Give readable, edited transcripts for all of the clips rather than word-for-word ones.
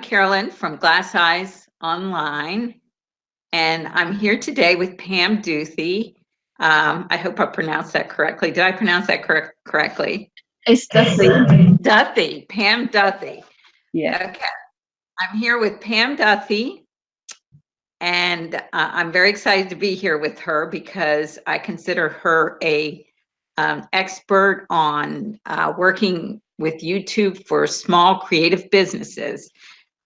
Carolyn from Glass Eyes Online, and I'm here today with Pam Duthie. I hope I pronounced that correctly. Did I pronounce that correctly? It's Duthie. Duthie, Pam Duthie. Yeah. Okay, I'm here with Pam Duthie, and I'm very excited to be here with her because I consider her a expert on working with YouTube for small creative businesses.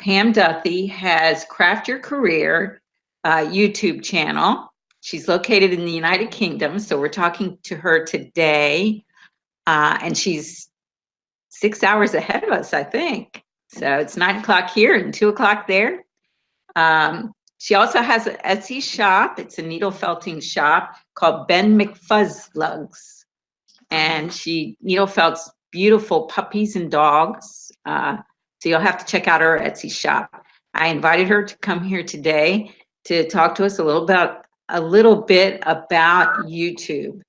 Pam Duthie has Craft Your Career YouTube channel. She's located in the United Kingdom, so we're talking to her today, and she's 6 hours ahead of us, I think. So it's 9 o'clock here and 2 o'clock there. She also has an Etsy shop. It's a needle felting shop called Ben McFuzzlugs, and she needle felts beautiful puppies and dogs. So you'll have to check out her Etsy shop. I invited her to come here today to talk to us a little bit about YouTube,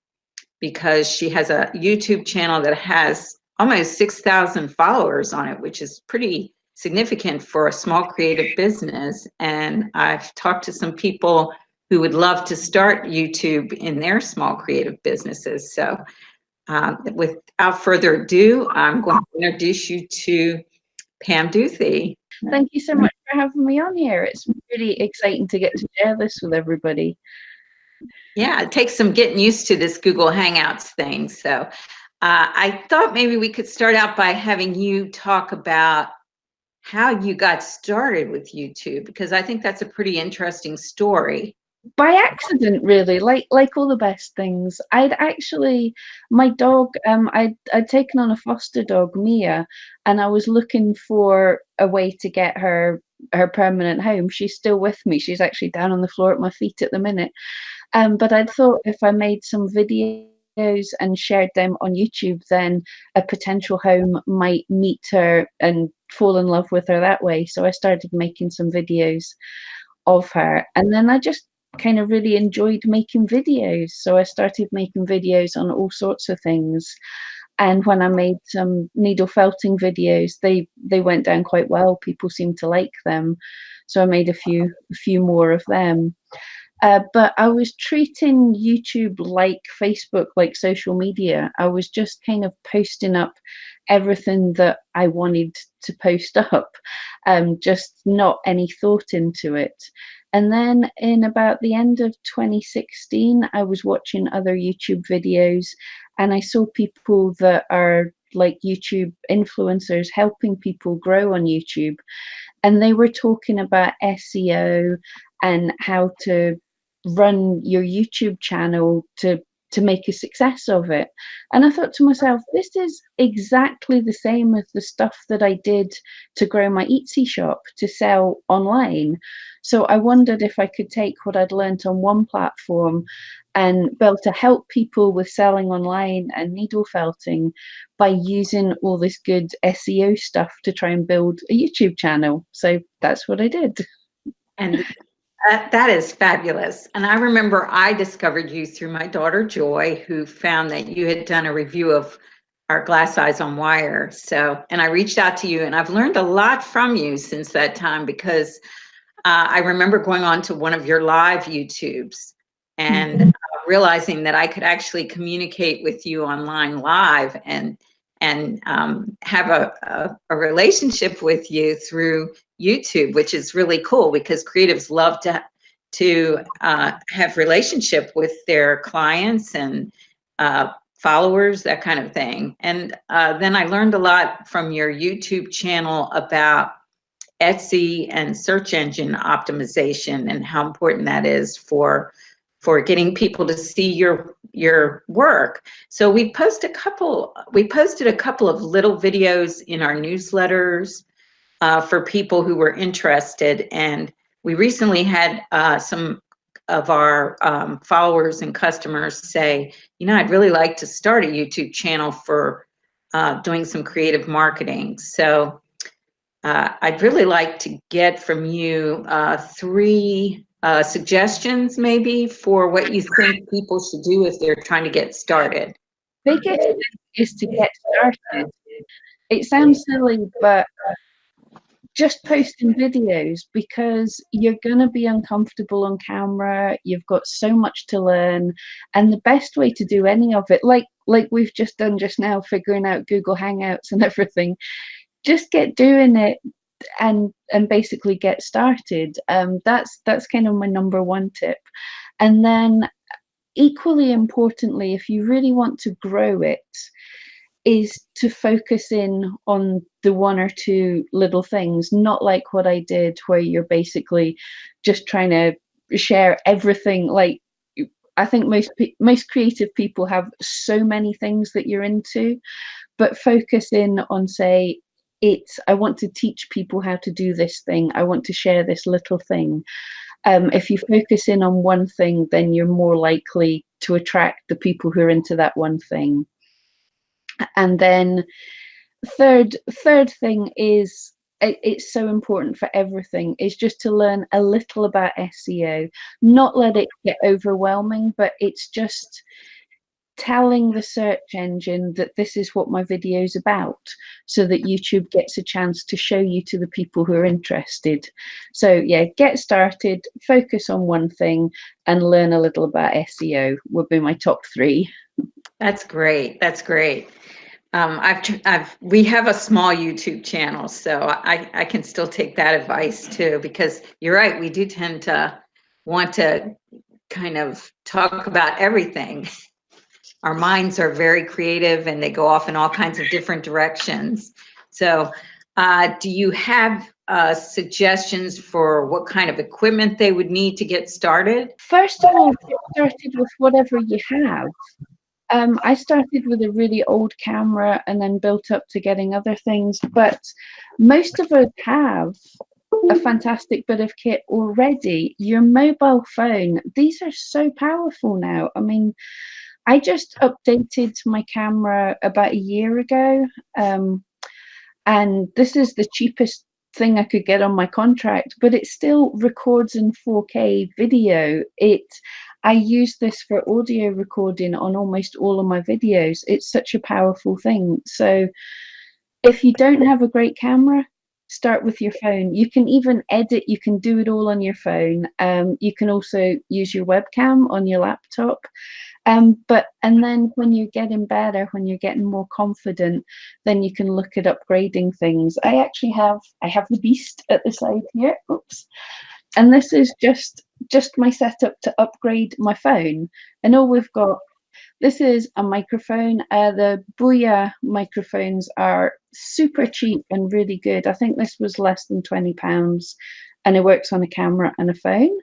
because she has a YouTube channel that has almost 6,000 followers on it, which is pretty significant for a small creative business. And I've talked to some people who would love to start YouTube in their small creative businesses. So without further ado, I'm going to introduce you to Pam Duthie. Thank you so much for having me on here. It's really exciting to get to share this with everybody. Yeah, it takes some getting used to this Google Hangouts thing. So I thought maybe we could start out by having you talk about how you got started with YouTube, because I think that's a pretty interesting story. By accident, really, like all the best things. My dog, I'd taken on a foster dog, Mia, and I was looking for a way to get her permanent home. She's still with me. She's actually down on the floor at my feet at the minute. But I'd thought if I made some videos and shared them on YouTube, then a potential home might meet her and fall in love with her that way. So I started making some videos of her, and then I just kind of really enjoyed making videos. So I started making videos on all sorts of things. And when I made some needle felting videos, they went down quite well. People seemed to like them. So I made a few more of them. But I was treating YouTube like Facebook, like social media. I was just kind of posting up everything that I wanted to post up, just not any thought into it. And then in about the end of 2016, I was watching other YouTube videos, and I saw people that are like YouTube influencers helping people grow on YouTube. And they were talking about SEO and how to run your YouTube channel to make a success of it. And I thought to myself, this is exactly the same as the stuff that I did to grow my Etsy shop to sell online. So I wondered if I could take what I'd learned on one platform and be able to help people with selling online and needle felting by using all this good SEO stuff to try and build a YouTube channel. So that's what I did. And that is fabulous. And I remember I discovered you through my daughter, Joy, who found that you had done a review of our Glass Eyes on Wire. So, and I reached out to you, and I've learned a lot from you since that time, because I remember going on to one of your live YouTubes and realizing that I could actually communicate with you online live and have a relationship with you through YouTube, which is really cool, because creatives love to have relationship with their clients and followers, that kind of thing. And then I learned a lot from your YouTube channel about Etsy and search engine optimization and how important that is for getting people to see your work. So we posted a couple of little videos in our newsletters for people who were interested, and we recently had some of our followers and customers say, I'd really like to start a YouTube channel for doing some creative marketing. So I'd really like to get from you 3 suggestions maybe for what you think people should do if they're trying to get started. Biggest thing is to get started. It sounds silly, but just posting videos, because you're going to be uncomfortable on camera. You've got so much to learn, and the best way to do any of it, like we've just done just now, figuring out Google Hangouts and everything, just get doing it and basically get started. That's kind of my number one tip. And then equally importantly, if you really want to grow it, is to focus in on the one or two little things, not like what I did, where you're basically just trying to share everything. Like, I think most creative people have so many things that you're into, but focus in on, say, I want to teach people how to do this thing. I want to share this little thing. If you focus in on one thing, then you're more likely to attract the people who are into that one thing. And then third thing is, it's so important for everything, is just to learn a little about SEO. Not let it get overwhelming, but it's just telling the search engine that this is what my video is about, so that YouTube gets a chance to show you to the people who are interested. So yeah, get started, focus on one thing, and learn a little about SEO would be my top 3. That's great. That's great. We have a small YouTube channel, so I can still take that advice too, because you're right. We do tend to want to kind of talk about everything. Our minds are very creative and they go off in all kinds of different directions. So do you have suggestions for what kind of equipment they would need to get started? First of all, get started with whatever you have. I started with a really old camera and then built up to getting other things, but most of us have a fantastic bit of kit already. Your mobile phone, these are so powerful now. I mean, I just updated my camera about a year ago, and this is the cheapest thing I could get on my contract, but it still records in 4K video. I use this for audio recording on almost all of my videos. It's such a powerful thing. So if you don't have a great camera, start with your phone. You can even edit, you can do it all on your phone. You can also use your webcam on your laptop. And then when you're getting better, when you're getting more confident, then you can look at upgrading things. I have the Beast at the side here. Oops. And this is just my setup to upgrade my phone. And all we've got, this is a microphone. The Booyah microphones are super cheap and really good. I think this was less than £20, and it works on a camera and a phone.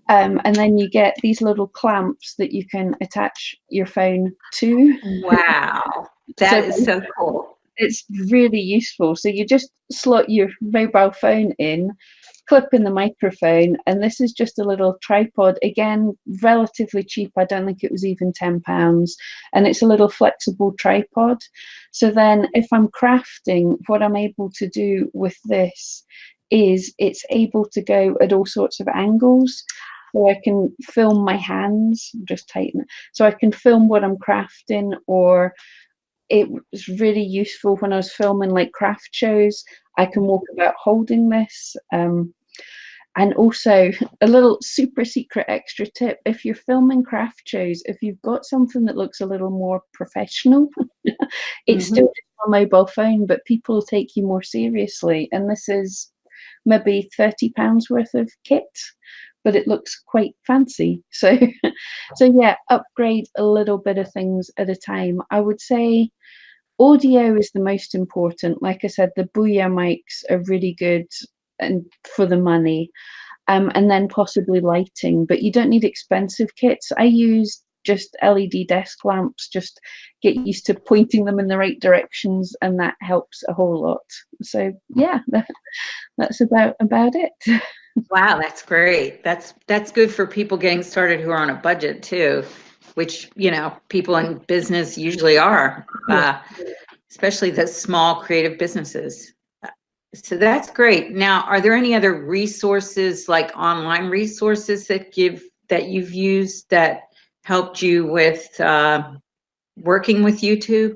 And then you get these little clamps that you can attach your phone to. Wow, that is so cool. It's really useful. So you just slot your mobile phone in, clip in the microphone, and this is just a little tripod. Again, relatively cheap. I don't think it was even £10. And it's a little flexible tripod. So then if I'm crafting, what I'm able to do with this is it's able to go at all sorts of angles. So I can film my hands, just tighten it. So I can film what I'm crafting, or it was really useful when I was filming like craft shows. I can walk about holding this. And also a little super secret extra tip, if you're filming craft shows, if you've got something that looks a little more professional, it's still just a mobile phone, but people will take you more seriously. And this is maybe £30 worth of kit, but it looks quite fancy. So yeah, upgrade a little bit of things at a time. I would say audio is the most important. Like I said, the Booyah mics are really good and for the money. And then possibly lighting, but you don't need expensive kits. I use just LED desk lamps, just get used to pointing them in the right directions, and that helps a whole lot. So yeah, that's about it. Wow, that's great. That's good for people getting started who are on a budget too, which, you know, people in business usually are, especially the small creative businesses. So that's great. Now, are there any other resources, like online resources that you've used that helped you with working with YouTube?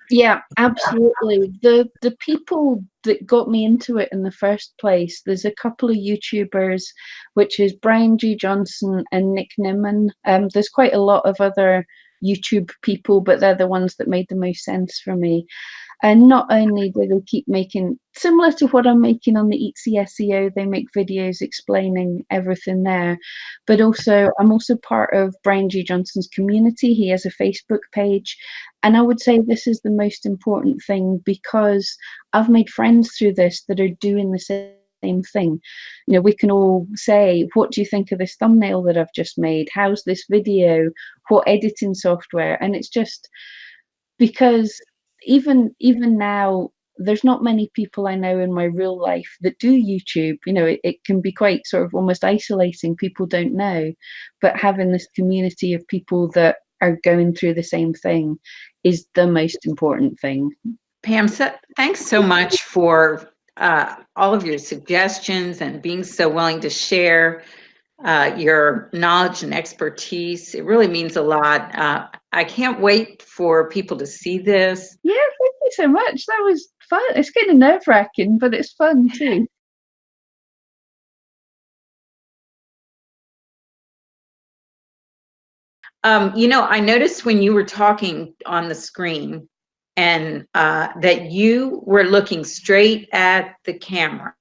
Yeah, absolutely. The people that got me into it in the first place, there's a couple of YouTubers, which is Brian G. Johnson and Nick Nimmin. There's quite a lot of other YouTube people, but they're the ones that made the most sense for me. And not only do they keep making, similar to what I'm making on the Etsy SEO, they make videos explaining everything there. But also, I'm also part of Brian G. Johnson's community. He has a Facebook page. And I would say this is the most important thing because I've made friends through this that are doing the same thing. You know, we can all say, what do you think of this thumbnail that I've just made? How's this video? What editing software? And it's just because even now there's not many people I know in my real life that do YouTube. You know, it can be quite sort of almost isolating. People don't know, but having this community of people that are going through the same thing is the most important thing. Pam, thanks so much for all of your suggestions and being so willing to share your knowledge and expertise. It really means a lot. I can't wait for people to see this. Yeah, thank you so much. That was fun. It's kind of nerve-wracking, but it's fun too. You know, I noticed when you were talking on the screen and that you were looking straight at the camera.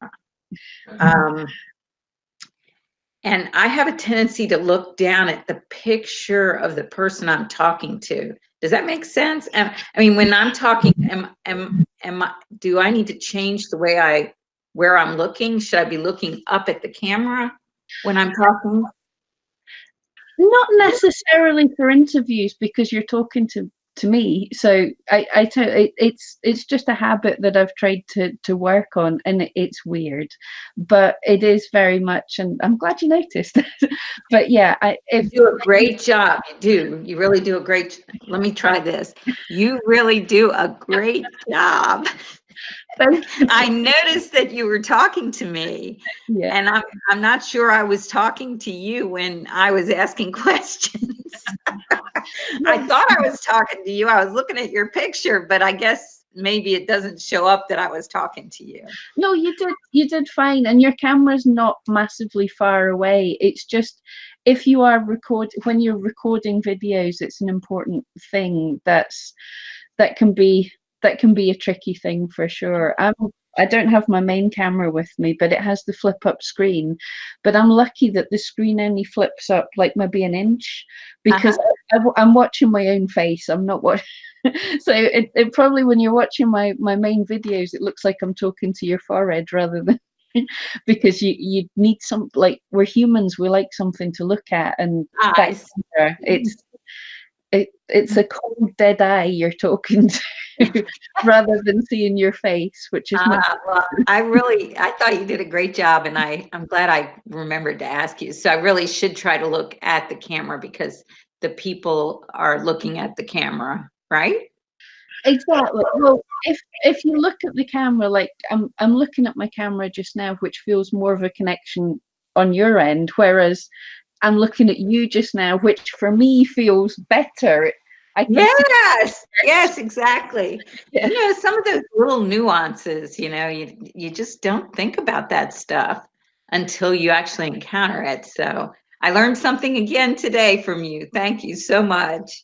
And I have a tendency to look down at the picture of the person I'm talking to. Does that make sense? I mean, when I'm talking, do I need to change the way where I'm looking? Should I be looking up at the camera when I'm talking? Not necessarily for interviews because you're talking to me. So it's just a habit that I've tried to work on, and it's weird, but it is very much. And I'm glad you noticed. But yeah, You do a great job. You do. You really do a great. Let me try this. You really do a great job. I noticed that you were talking to me, yeah. and I'm not sure I was talking to you when I was asking questions. I thought I was talking to you. I was looking at your picture, but I guess maybe it doesn't show up that I was talking to you. No, you did fine, and your camera's not massively far away. It's just if you are when you're recording videos, it's an important thing that can be that can be a tricky thing for sure. I don't have my main camera with me, but it has the flip up screen. But I'm lucky that the screen only flips up like maybe an inch because I'm watching my own face. I'm not watching. So it probably when you're watching my main videos, it looks like I'm talking to your forehead rather than because you need some like we're humans, we like something to look at, and that Eyes. it's a cold dead eye you're talking to rather than seeing your face, which is much Well, I thought you did a great job, and I'm glad I remembered to ask you. So I really should try to look at the camera because the people are looking at the camera, right? exactly. Well, if you look at the camera, like I'm looking at my camera just now, which feels more of a connection on your end, whereas I'm looking at you just now, which for me feels better. I can see. Yes, exactly. Yeah. You know, some of those little nuances, you know, you just don't think about that stuff until you actually encounter it. So I learned something again today from you. Thank you so much.